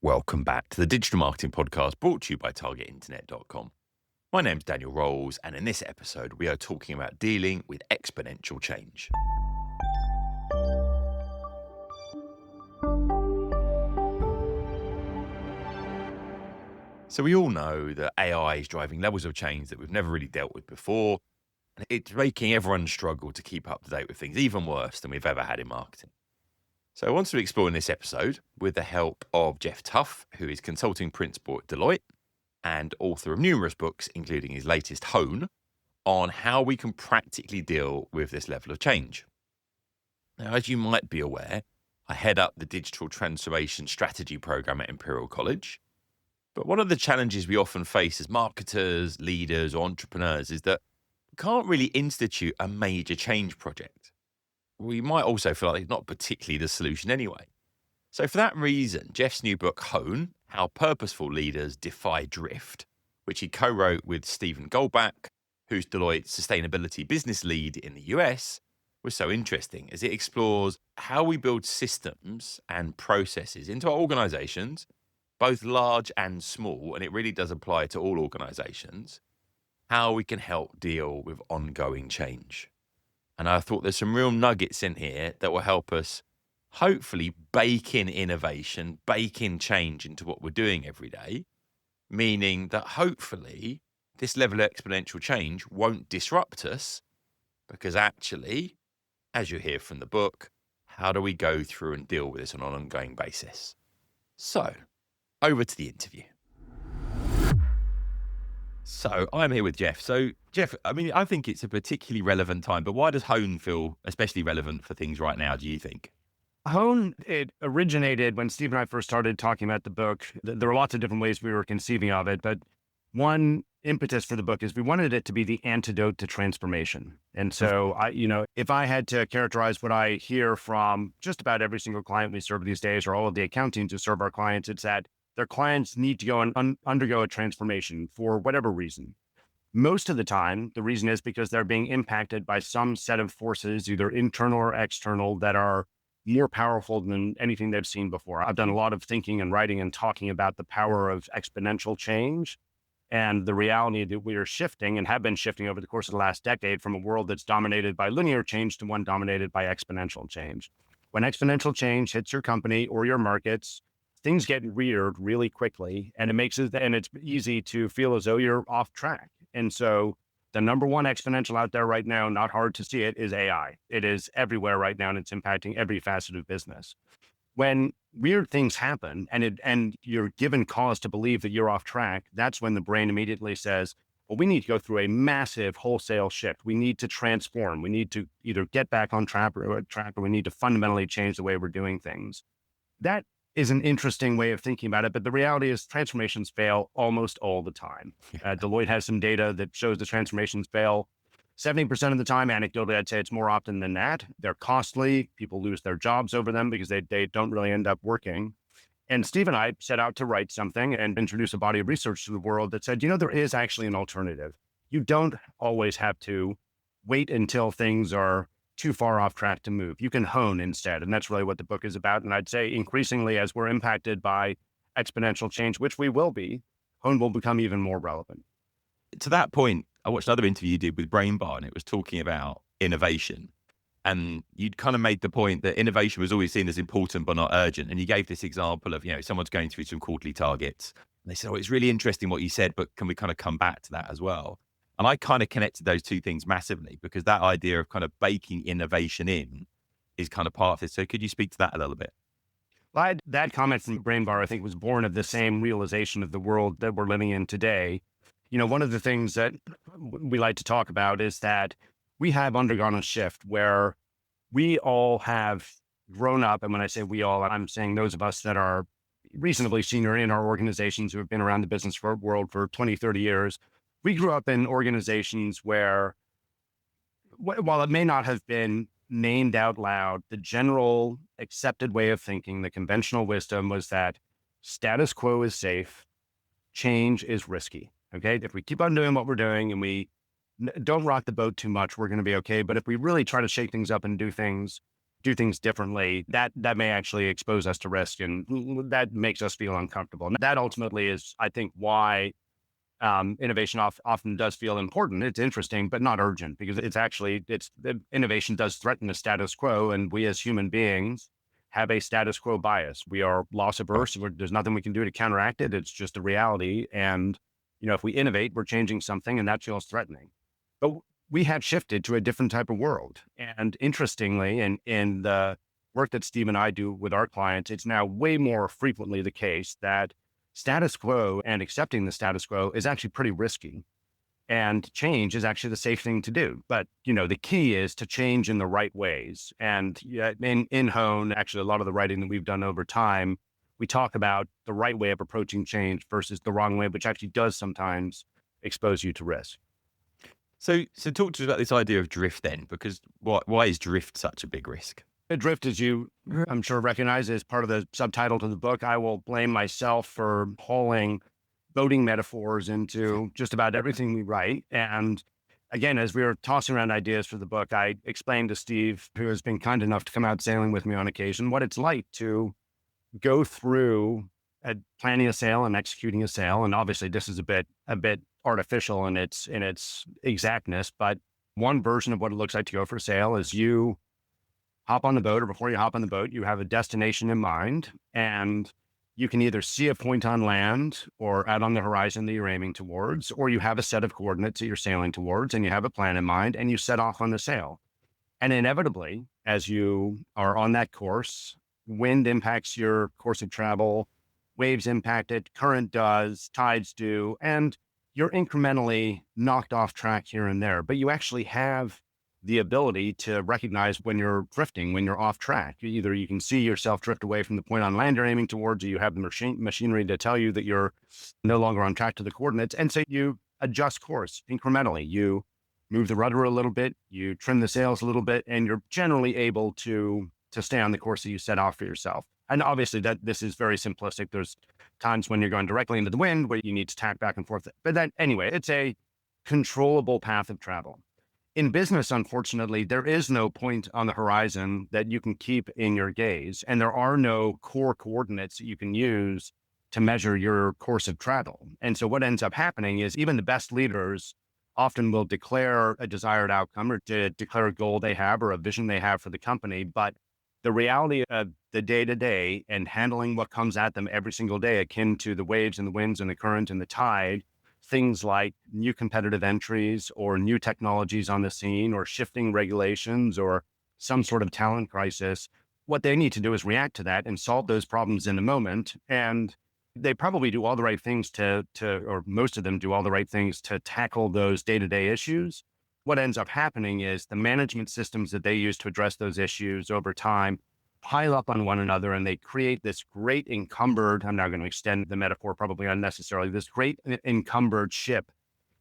Welcome back to the Digital Marketing Podcast brought to you by targetinternet.com. My name's Daniel Rolls, and in this episode, we are talking about dealing with exponential change. So we all know that AI is driving levels of change that we've never really dealt with before, and it's making everyone struggle to keep up to date with things, even worse than we've ever had in marketing. So I want to explore in this episode with the help of Jeff Tuff, who is consulting principal at Deloitte and author of numerous books, including his latest Hone, on how we can practically deal with this level of change. Now, as you might be aware, I head up the Digital Transformation Strategy program at Imperial College. But one of the challenges we often face as marketers, leaders, or entrepreneurs is that we can't really institute a major change project. We might also feel like it's not particularly the solution anyway. So for that reason, Jeff's new book, Hone, How Purposeful Leaders Defy Drift, which he co-wrote with Stephen Goldbach, who's Deloitte's sustainability business lead in the US, was so interesting as it explores how we build systems and processes into our organizations, both large and small, and it really does apply to all organizations, how we can help deal with ongoing change. And I thought there's some real nuggets in here that will help us hopefully bake in innovation, bake in change into what we're doing every day, meaning that hopefully this level of exponential change won't disrupt us because actually, as you hear from the book, how do we go through and deal with this on an ongoing basis? So, over to the interview. So I'm here with Jeff. So Jeff, I think it's a particularly relevant time, but why does Hone feel especially relevant for things right now, do you think? Hone, it originated when Steve and I first started talking about the book. There were lots of different ways we were conceiving of it, but one impetus for the book is we wanted it to be the antidote to transformation. And so if I had to characterize what I hear from just about every single client we serve these days, or all of the account teams who serve our clients, it's that their clients need to go and undergo a transformation for whatever reason. Most of the time, the reason is because they're being impacted by some set of forces, either internal or external, that are more powerful than anything they've seen before. I've done a lot of thinking and writing and talking about the power of exponential change and the reality that we are shifting and have been shifting over the course of the last decade from a world that's dominated by linear change to one dominated by exponential change. When exponential change hits your company or your markets, things get weird really quickly, and it's easy to feel as though you're off track. And so the number one exponential out there right now, not hard to see it, is AI. It is everywhere right now, and it's impacting every facet of business. When weird things happen and you're given cause to believe that you're off track, that's when the brain immediately says, well, we need to go through a massive wholesale shift. We need to transform. We need to either get back on track or we need to fundamentally change the way we're doing things. That is an interesting way of thinking about it, but the reality is transformations fail almost all the time. Deloitte has some data that shows the transformations fail 70% of the time. Anecdotally, I'd say it's more often than that. They're costly. People lose their jobs over them because they don't really end up working. And Steve and I set out to write something and introduce a body of research to the world that said, there is actually an alternative. You don't always have to wait until things are too far off track to move. You can hone instead. And that's really what the book is about. And I'd say increasingly, as we're impacted by exponential change, which we will be, hone will become even more relevant. To that point, I watched another interview you did with Brain Bar, and it was talking about innovation. And you'd kind of made the point that innovation was always seen as important but not urgent. And you gave this example of, someone's going through some quarterly targets. And they said, it's really interesting what you said, but can we kind of come back to that as well? And I kind of connected those two things massively because that idea of kind of baking innovation in is kind of part of this. So could you speak to that a little bit? Well, that comment from Brain Bar, I think, was born of the same realization of the world that we're living in today. One of the things that we like to talk about is that we have undergone a shift where we all have grown up. And when I say we all, I'm saying those of us that are reasonably senior in our organizations who have been around the business world for 20, 30 years. We grew up in organizations where, while it may not have been named out loud, the general accepted way of thinking, the conventional wisdom was that status quo is safe, change is risky. Okay. If we keep on doing what we're doing and we don't rock the boat too much, we're going to be okay. But if we really try to shake things up and do things do things differently, that may actually expose us to risk, and that makes us feel uncomfortable. And that ultimately is, I think, why innovation often does feel important. It's interesting, but not urgent, because the innovation does threaten the status quo, and we as human beings have a status quo bias. We are loss averse. There's nothing we can do to counteract it. It's just a reality. And if we innovate, we're changing something, and that feels threatening. But we have shifted to a different type of world. And interestingly, in the work that Steve and I do with our clients, it's now way more frequently the case that status quo and accepting the status quo is actually pretty risky. And change is actually the safe thing to do. But, the key is to change in the right ways. And in Hone, actually, a lot of the writing that we've done over time, we talk about the right way of approaching change versus the wrong way, which actually does sometimes expose you to risk. So talk to us about this idea of drift then, because why is drift such a big risk? Drift, as you, I'm sure, recognize, is part of the subtitle to the book. I will blame myself for hauling boating metaphors into just about everything we write. And again, as we were tossing around ideas for the book, I explained to Steve, who has been kind enough to come out sailing with me on occasion, what it's like to go through planning a sail and executing a sail. And obviously, this is a bit artificial in its exactness, but one version of what it looks like to go for a sail is you hop on the boat, or before you hop on the boat, you have a destination in mind, and you can either see a point on land or out on the horizon that you're aiming towards, or you have a set of coordinates that you're sailing towards, and you have a plan in mind, and you set off on the sail. And inevitably, as you are on that course, wind impacts your course of travel, waves impact it, current does, tides do, and you're incrementally knocked off track here and there. But you actually have the ability to recognize when you're drifting, when you're off track. Either you can see yourself drift away from the point on land you're aiming towards, or you have the machinery to tell you that you're no longer on track to the coordinates. And so you adjust course incrementally. You move the rudder a little bit, you trim the sails a little bit, and you're generally able to stay on the course that you set off for yourself. And obviously this is very simplistic. There's times when you're going directly into the wind where you need to tack back and forth. But then anyway, it's a controllable path of travel. In business, unfortunately, there is no point on the horizon that you can keep in your gaze, and there are no core coordinates that you can use to measure your course of travel. And so what ends up happening is even the best leaders often will declare a desired outcome, or to declare a goal they have or a vision they have for the company. But the reality of the day-to-day and handling what comes at them every single day, akin to the waves and the winds and the current and the tide, things like new competitive entries or new technologies on the scene or shifting regulations or some sort of talent crisis, what they need to do is react to that and solve those problems in the moment. And they probably do all the right things or most of them do all the right things to tackle those day-to-day issues. What ends up happening is the management systems that they use to address those issues over time pile up on one another, and they create this great encumbered, I'm now going to extend the metaphor probably unnecessarily, this great encumbered ship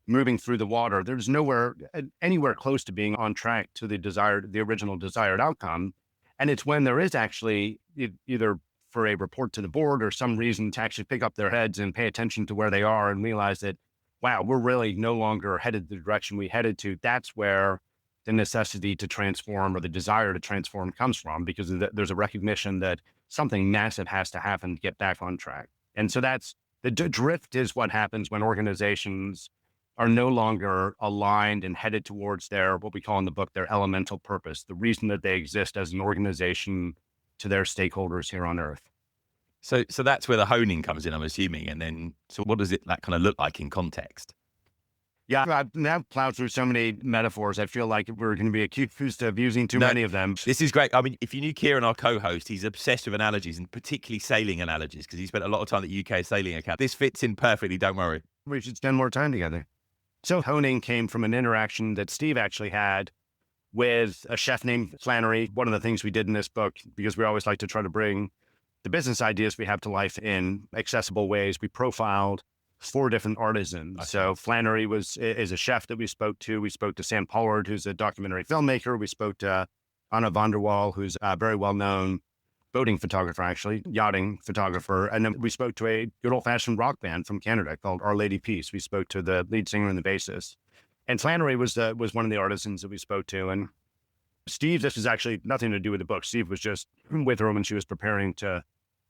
moving through the water. There's anywhere close to being on track to the original desired outcome. And it's when there is actually either for a report to the board or some reason to actually pick up their heads and pay attention to where they are and realize that, wow, we're really no longer headed the direction we headed to. That's where the necessity to transform or the desire to transform comes from, because there's a recognition that something massive has to happen to get back on track. And so that's the drift is what happens when organizations are no longer aligned and headed towards what we call in the book, their elemental purpose, the reason that they exist as an organization to their stakeholders here on Earth. So that's where the honing comes in, I'm assuming. And then, so what does that kind of look like in context? Yeah, I've now plowed through so many metaphors. I feel like we're going to be accused of using too many of them. This is great. I mean, if you knew Kieran, our co-host, he's obsessed with analogies, and particularly sailing analogies, because he spent a lot of time at the UK Sailing Academy. This fits in perfectly, don't worry. We should spend more time together. So honing came from an interaction that Steve actually had with a chef named Flannery. One of the things we did in this book, because we always like to try to bring the business ideas we have to life in accessible ways, we profiled 4 different artisans. Okay. So Flannery is a chef that we spoke to. We spoke to Sam Pollard, who's a documentary filmmaker. We spoke to Anna van der Waal, who's a very well-known boating photographer, actually, yachting photographer. And then we spoke to a good old-fashioned rock band from Canada called Our Lady Peace. We spoke to the lead singer and the bassist. And Flannery was one of the artisans that we spoke to. And Steve, this is actually nothing to do with the book. Steve was just with her when she was preparing to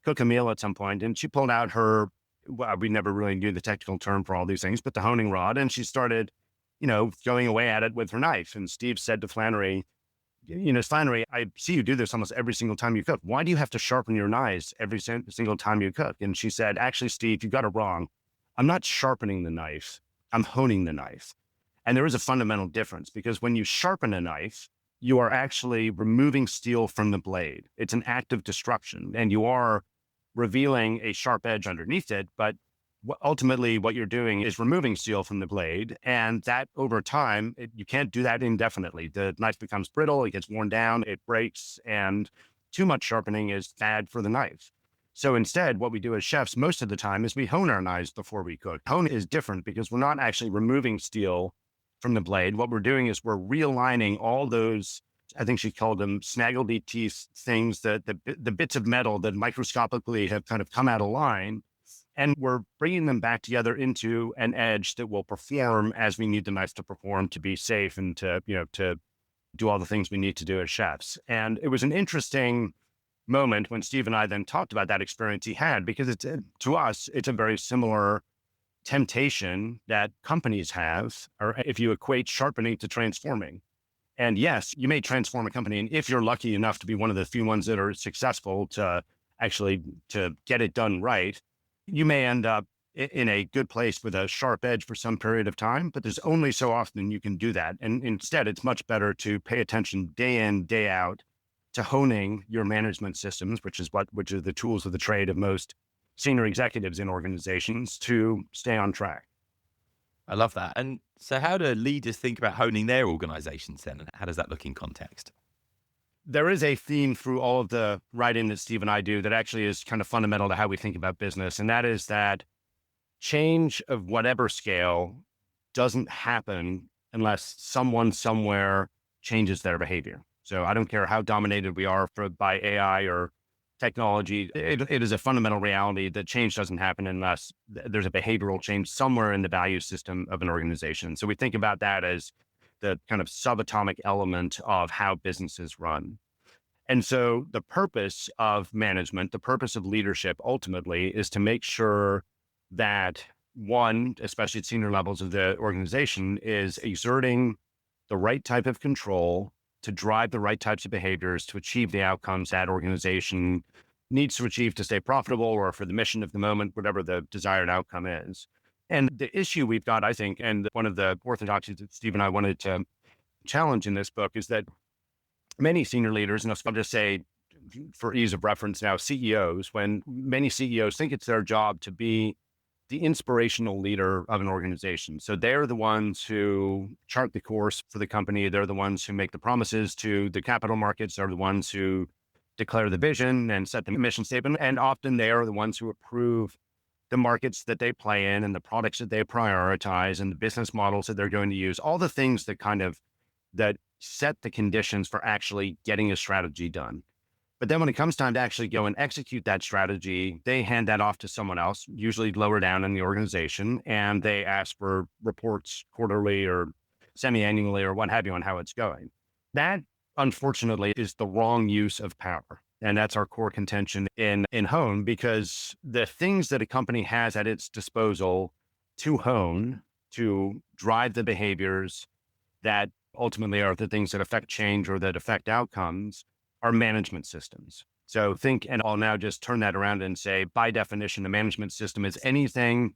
cook a meal at some point, and she pulled out her, well, we never really knew the technical term for all these things, but the honing rod, and she started, going away at it with her knife. And Steve said to Flannery, Flannery, I see you do this almost every single time you cook. Why do you have to sharpen your knives every single time you cook? And she said, actually, Steve, you got it wrong. I'm not sharpening the knife. I'm honing the knife. And there is a fundamental difference, because when you sharpen a knife, you are actually removing steel from the blade. It's an act of destruction, and you are revealing a sharp edge underneath it. But ultimately, what you're doing is removing steel from the blade. And that over time, you can't do that indefinitely. The knife becomes brittle, it gets worn down, it breaks, and too much sharpening is bad for the knife. So instead, what we do as chefs most of the time is we hone our knives before we cook. Hone is different because we're not actually removing steel from the blade. What we're doing is we're realigning all those, I think she called them snaggledy teeth things, that the bits of metal that microscopically have kind of come out of line, and we're bringing them back together into an edge that will perform as we need the knife to perform, to be safe and to do all the things we need to do as chefs. And it was an interesting moment when Steve and I then talked about that experience he had, because to us, it's a very similar temptation that companies have, or if you equate sharpening to transforming. And yes, you may transform a company, and if you're lucky enough to be one of the few ones that are successful to actually to get it done right, you may end up in a good place with a sharp edge for some period of time, but there's only so often you can do that. And instead, it's much better to pay attention day in, day out to honing your management systems, which are the tools of the trade of most senior executives in organizations, to stay on track. I love that. And so, how do leaders think about honing their organizations then? And how does that look in context? There is a theme through all of the writing that Steve and I do that actually is kind of fundamental to how we think about business. And that is that change of whatever scale doesn't happen unless someone somewhere changes their behavior. So I don't care how dominated we are by AI or technology. It is a fundamental reality that change doesn't happen unless there's a behavioral change somewhere in the value system of an organization. So we think about that as the kind of subatomic element of how businesses run. And so the purpose of management, the purpose of leadership ultimately is to make sure that one, especially at senior levels of the organization, is exerting the right type of control to drive the right types of behaviors to achieve the outcomes that organization needs to achieve to stay profitable, or for the mission of the moment, whatever the desired outcome is. And the issue we've got, I think, and one of the orthodoxies that Steve and I wanted to challenge in this book, is that many senior leaders, and I'll just say for ease of reference now, CEOs, when many CEOs think it's their job to be the inspirational leader of an organization. So they're the ones who chart the course for the company. They're the ones who make the promises to the capital markets. They're the ones who declare the vision and set the mission statement. And often they are the ones who approve the markets that they play in and the products that they prioritize and the business models that they're going to use, all the things that set the conditions for actually getting a strategy done. But then when it comes time to actually go and execute that strategy, they hand that off to someone else, usually lower down in the organization, and they ask for reports quarterly or semi-annually or what have you on how it's going. That, unfortunately, is the wrong use of power. And that's our core contention in Hone, because the things that a company has at its disposal to hone, to drive the behaviors that ultimately are the things that affect change or that affect outcomes, are management systems. So think, and I'll now just turn that around and say, by definition, a management system is anything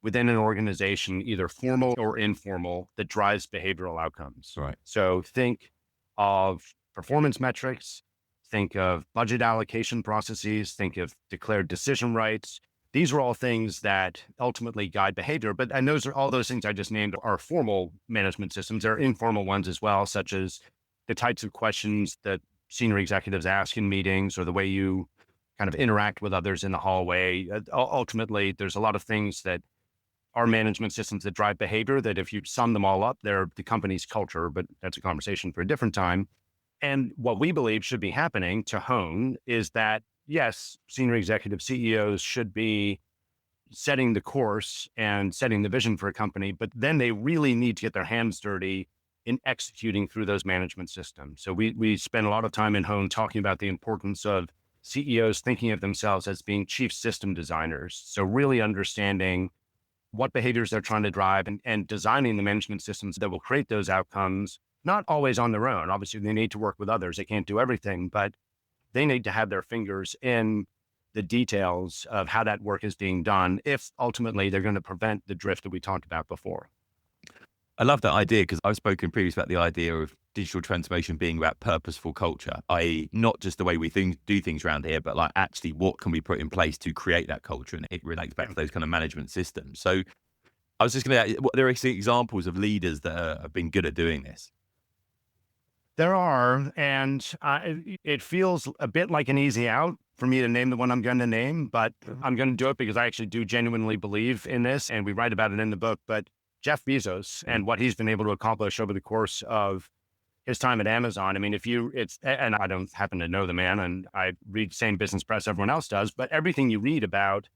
within an organization, either formal or informal, that drives behavioral outcomes. Right. So think of performance metrics, think of budget allocation processes, think of declared decision rights. These are all things that ultimately guide behavior. And those are all those things I just named are formal management systems. There are informal ones as well, such as the types of questions that senior executives ask in meetings, or the way you kind of interact with others in the hallway. Ultimately, there's a lot of things that are management systems that drive behavior that, if you sum them all up, they're the company's culture, but that's a conversation for a different time. And what we believe should be happening to Hone is that, yes, senior executive CEOs should be setting the course and setting the vision for a company, but then they really need to get their hands dirty in executing through those management systems. So we spend a lot of time in Hone talking about the importance of CEOs thinking of themselves as being chief system designers. So really understanding what behaviors they're trying to drive and designing the management systems that will create those outcomes, not always on their own. Obviously, they need to work with others. They can't do everything, but they need to have their fingers in the details of how that work is being done if ultimately they're going to prevent the drift that we talked about before. I love that idea because I've spoken previously about the idea of digital transformation being about purposeful culture, i.e., not just the way we do things around here, but like actually what can we put in place to create that culture? And it relates back to those kind of management systems. So I was just going to, there are examples of leaders that have been good at doing this. There are, and it feels a bit like an easy out for me to name the one I'm going to name, but I'm going to do it because I actually do genuinely believe in this, and we write about it in the book. But Jeff Bezos and what he's been able to accomplish over the course of his time at Amazon. I mean, and I don't happen to know the man, and I read the same business press everyone else does, but everything you read about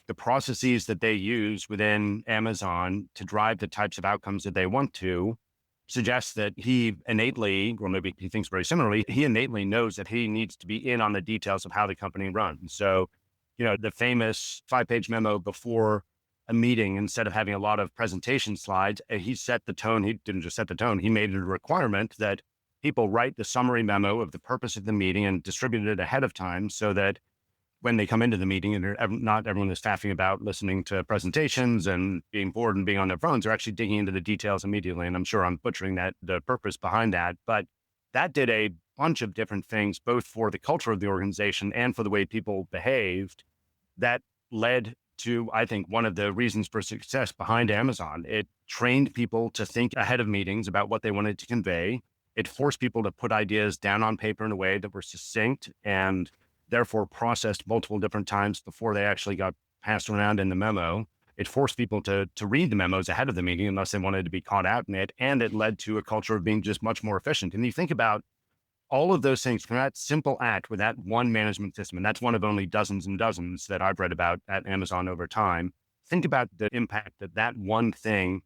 the processes that they use within Amazon to drive the types of outcomes that they want to suggests that he innately, or maybe he thinks very similarly, he innately knows that he needs to be in on the details of how the company runs. So, the famous 5-page memo before a meeting, instead of having a lot of presentation slides, he set the tone. He didn't just set the tone. He made it a requirement that people write the summary memo of the purpose of the meeting and distribute it ahead of time so that when they come into the meeting and not everyone is faffing about listening to presentations and being bored and being on their phones, they're actually digging into the details immediately. And I'm sure I'm butchering the purpose behind that, but that did a bunch of different things, both for the culture of the organization and for the way people behaved, that led to, I think, one of the reasons for success behind Amazon. It trained people to think ahead of meetings about what they wanted to convey. It forced people to put ideas down on paper in a way that were succinct and therefore processed multiple different times before they actually got passed around in the memo. It forced people to read the memos ahead of the meeting unless they wanted to be caught out in it. And it led to a culture of being just much more efficient. And you think about all of those things from that simple act with that one management system, and that's one of only dozens and dozens that I've read about at Amazon over time. Think about the impact that that one thing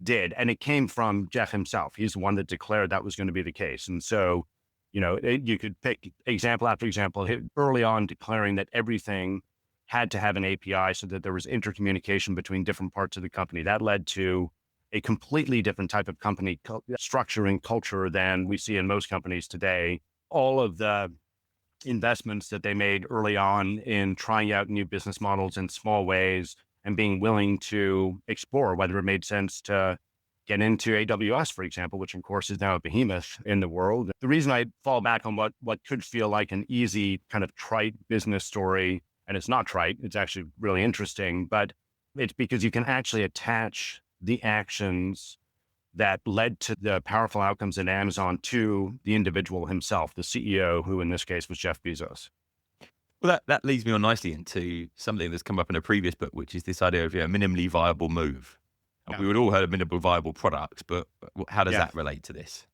did. And it came from Jeff himself. He's the one that declared that was going to be the case. And so, you could pick example after example, early on declaring that everything had to have an API so that there was intercommunication between different parts of the company. That led to a completely different type of company structure and culture than we see in most companies today. All of the investments that they made early on in trying out new business models in small ways and being willing to explore whether it made sense to get into AWS, for example, which of course is now a behemoth in the world. The reason I fall back on what could feel like an easy kind of trite business story, and it's not trite, it's actually really interesting, but it's because you can actually attach the actions that led to the powerful outcomes at Amazon to the individual himself, the CEO, who in this case was Jeff Bezos. Well, that leads me on nicely into something that's come up in a previous book, which is this idea of a minimally viable move. And Yeah. we would all heard of minimal viable products, but how does Yeah. that relate to this?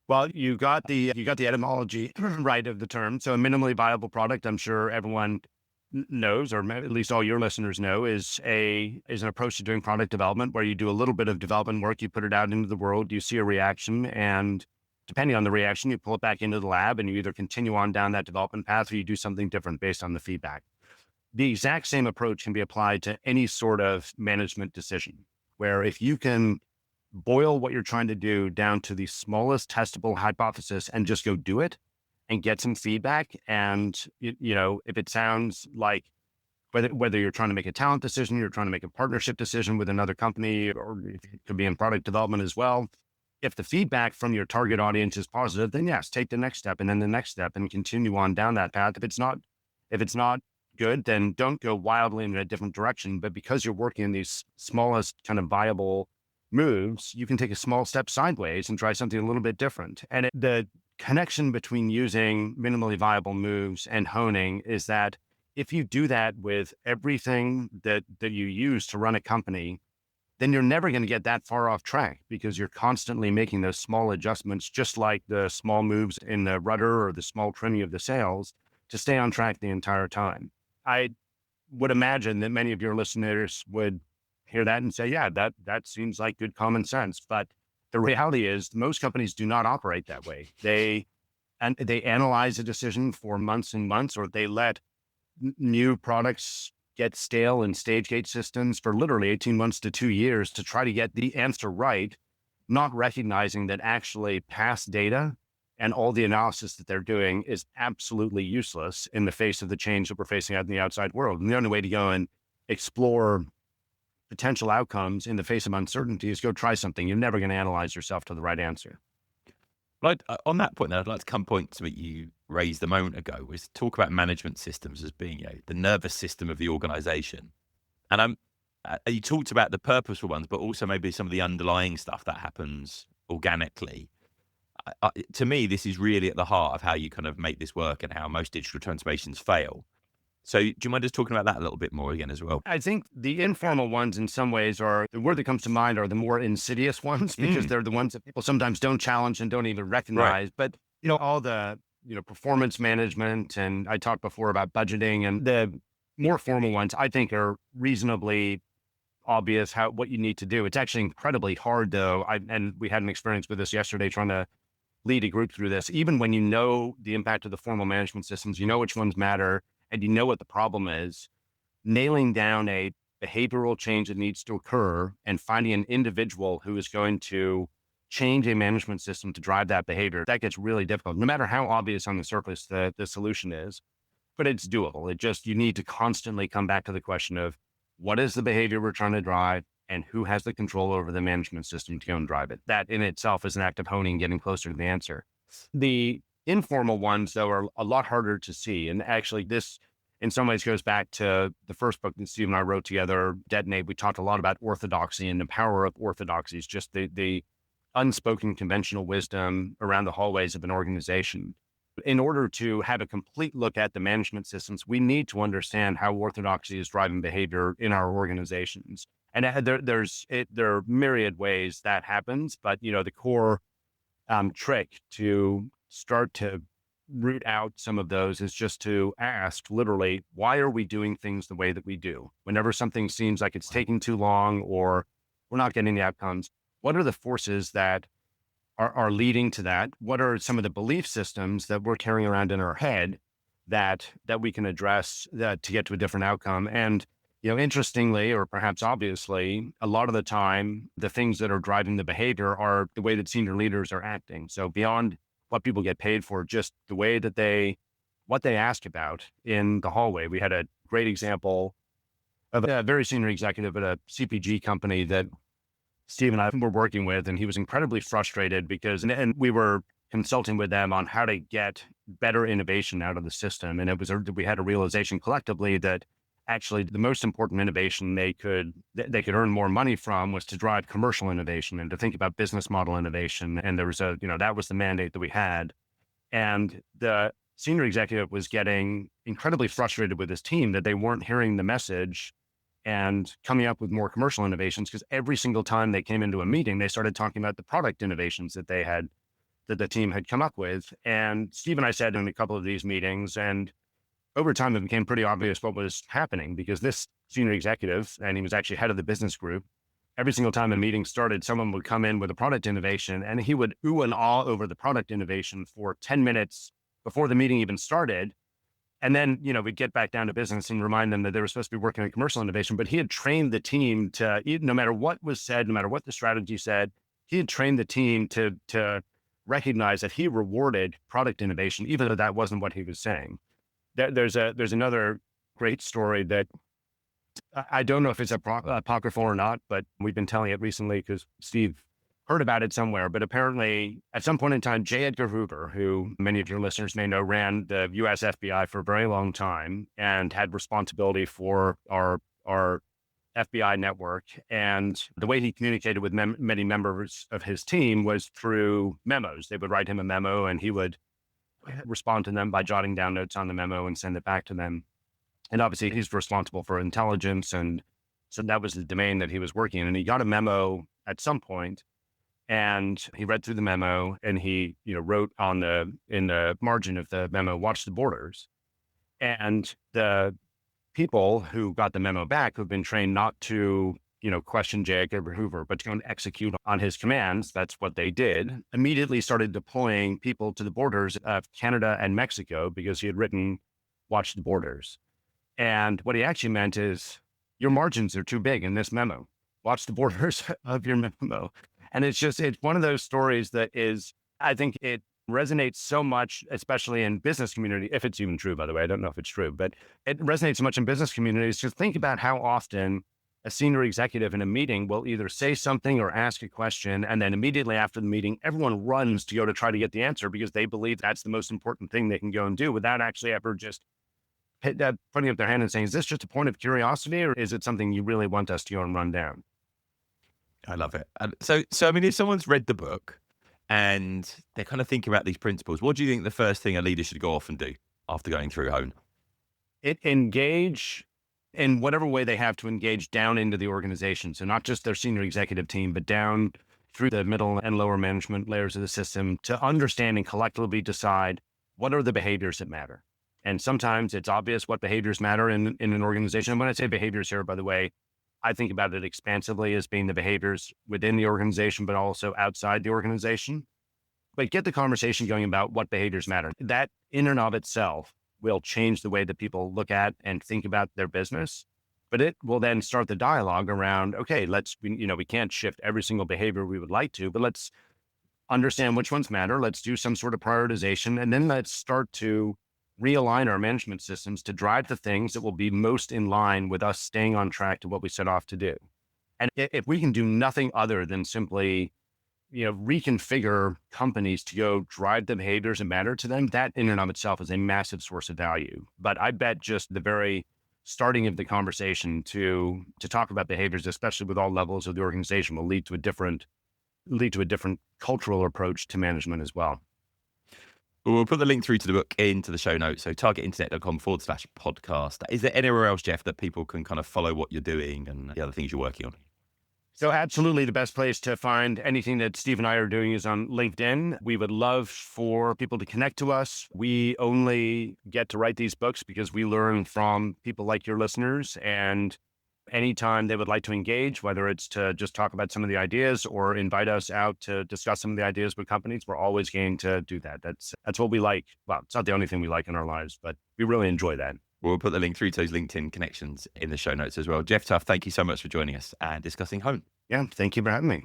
Well, you got the etymology right of the term. So a minimally viable product, I'm sure everyone knows, or at least all your listeners know, is an approach to doing product development where you do a little bit of development work, you put it out into the world, you see a reaction, and depending on the reaction, you pull it back into the lab and you either continue on down that development path or you do something different based on the feedback. The exact same approach can be applied to any sort of management decision, where if you can boil what you're trying to do down to the smallest testable hypothesis and just go do it and get some feedback. And, if it sounds like whether you're trying to make a talent decision, you're trying to make a partnership decision with another company, or it could be in product development as well. If the feedback from your target audience is positive, then yes, take the next step and then the next step and continue on down that path. If it's not good, then don't go wildly in a different direction. But because you're working in these smallest kind of viable moves, you can take a small step sideways and try something a little bit different. And the connection between using minimally viable moves and honing is that if you do that with everything that you use to run a company, then you're never going to get that far off track because you're constantly making those small adjustments, just like the small moves in the rudder or the small trimming of the sails to stay on track the entire time. I would imagine that many of your listeners would hear that and say, yeah, that seems like good common sense. But the reality is most companies do not operate that way. They analyze a decision for months and months, or they let new products get stale in stage gate systems for literally 18 months to 2 years to try to get the answer right, not recognizing that actually past data and all the analysis that they're doing is absolutely useless in the face of the change that we're facing out in the outside world. And the only way to go and explore potential outcomes in the face of uncertainty is go try something. You're never going to analyze yourself to the right answer. On that point, then, I'd like to come point to what you raised a moment ago, was talk about management systems as being the nervous system of the organization. And you talked about the purposeful ones, but also maybe some of the underlying stuff that happens organically. To me, this is really at the heart of how you kind of make this work and how most digital transformations fail. So do you mind just talking about that a little bit more again as well? I think the informal ones in some ways are the word that comes to mind are the more insidious ones because they're the ones that people sometimes don't challenge and don't even recognize. But, all the, performance management, and I talked before about budgeting, and the more formal ones, I think are reasonably obvious what you need to do. It's actually incredibly hard though. And we had an experience with this yesterday trying to lead a group through this. Even when you know the impact of the formal management systems, you know which ones matter, and you know what the problem is, nailing down a behavioral change that needs to occur and finding an individual who is going to change a management system to drive that behavior, that gets really difficult, no matter how obvious on the surface the solution is. But it's doable. You need to constantly come back to the question of what is the behavior we're trying to drive and who has the control over the management system to go and drive it. That in itself is an act of honing, getting closer to the answer. The informal ones, though, are a lot harder to see. And actually, this in some ways goes back to the first book that Steve and I wrote together, Detonate. We talked a lot about orthodoxy and the power of orthodoxies, just the unspoken conventional wisdom around the hallways of an organization. In order to have a complete look at the management systems, we need to understand how orthodoxy is driving behavior in our organizations. And there are myriad ways that happens, but the core trick to start to root out some of those is just to ask literally, why are we doing things the way that we do? Whenever something seems like it's taking too long or we're not getting the outcomes, what are the forces that are leading to that? What are some of the belief systems that we're carrying around in our head that we can address that to get to a different outcome? And interestingly, or perhaps obviously, a lot of the time, the things that are driving the behavior are the way that senior leaders are acting. So beyond what people get paid for, just the way that what they ask about in the hallway. We had a great example of a very senior executive at a CPG company that Steve and I were working with, and he was incredibly frustrated because, and we were consulting with them on how to get better innovation out of the system. And we had a realization collectively that actually the most important innovation they could earn more money from was to drive commercial innovation and to think about business model innovation. And there was that was the mandate that we had. And the senior executive was getting incredibly frustrated with his team that they weren't hearing the message and coming up with more commercial innovations, because every single time they came into a meeting, they started talking about the product innovations that the team had come up with. And Steve and I sat in a couple of these meetings, and over time, it became pretty obvious what was happening, because this senior executive, and he was actually head of the business group, every single time a meeting started, someone would come in with a product innovation and he would ooh and ah over the product innovation for 10 minutes before the meeting even started. And then, we'd get back down to business and remind them that they were supposed to be working on commercial innovation, but he had trained the team to, no matter what was said, no matter what the strategy said, he had trained the team to recognize that he rewarded product innovation, even though that wasn't what he was saying. There's another great story that I don't know if it's apocryphal or not, but we've been telling it recently because Steve heard about it somewhere. But apparently, at some point in time, J. Edgar Hoover, who many of your listeners may know, ran the U.S. FBI for a very long time and had responsibility for our FBI network. And the way he communicated with many members of his team was through memos. They would write him a memo and he would respond to them by jotting down notes on the memo and send it back to them. And obviously he's responsible for intelligence. And so that was the domain that he was working in. And he got a memo at some point and he read through the memo and he, wrote in the margin of the memo, "Watch the borders." And the people who got the memo back, who've been trained not to, question J. Edgar Hoover, but to go and execute on his commands. That's what they did. Immediately started deploying people to the borders of Canada and Mexico because he had written, "Watch the borders." And what he actually meant is, your margins are too big in this memo. Watch the borders of your memo. And it's one of those stories that is, I think it resonates so much, especially in business community, if it's even true, by the way. I don't know if it's true, but it resonates so much in business communities. Just think about how often a senior executive in a meeting will either say something or ask a question, and then immediately after the meeting, everyone runs to go to try to get the answer because they believe that's the most important thing they can go and do without actually ever just putting up their hand and saying, is this just a point of curiosity, or is it something you really want us to go and run down? I love it. And so I mean, if someone's read the book and they're kind of thinking about these principles, what do you think the first thing a leader should go off and do after going through Hone? Engage in whatever way they have to engage down into the organization. So not just their senior executive team, but down through the middle and lower management layers of the system to understand and collectively decide what are the behaviors that matter. And sometimes it's obvious what behaviors matter in an organization. And when I say behaviors here, by the way, I think about it expansively as being the behaviors within the organization, but also outside the organization. But get the conversation going about what behaviors matter. That in and of itself will change the way that people look at and think about their business. But it will then start the dialogue around, okay, we can't shift every single behavior we would like to, but let's understand which ones matter. Let's do some sort of prioritization. And then let's start to realign our management systems to drive the things that will be most in line with us staying on track to what we set off to do. And if we can do nothing other than simply, reconfigure companies to go drive the behaviors that matter to them, that in and of itself is a massive source of value. But I bet just the very starting of the conversation to talk about behaviors, especially with all levels of the organization, will lead to a different cultural approach to management as well. Well, we'll put the link through to the book into the show notes. So targetinternet.com/podcast. Is there anywhere else, Jeff, that people can kind of follow what you're doing and the other things you're working on? So absolutely the best place to find anything that Steve and I are doing is on LinkedIn. We would love for people to connect to us. We only get to write these books because we learn from people like your listeners, and anytime they would like to engage, whether it's to just talk about some of the ideas or invite us out to discuss some of the ideas with companies, we're always game to do that. That's what we like. Well, it's not the only thing we like in our lives, but we really enjoy that. We'll put the link through to those LinkedIn connections in the show notes as well. Jeff Tuff, thank you so much for joining us and discussing Hone. Yeah, thank you for having me.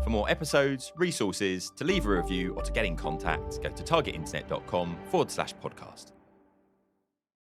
For more episodes, resources, to leave a review or to get in contact, go to targetinternet.com/podcast.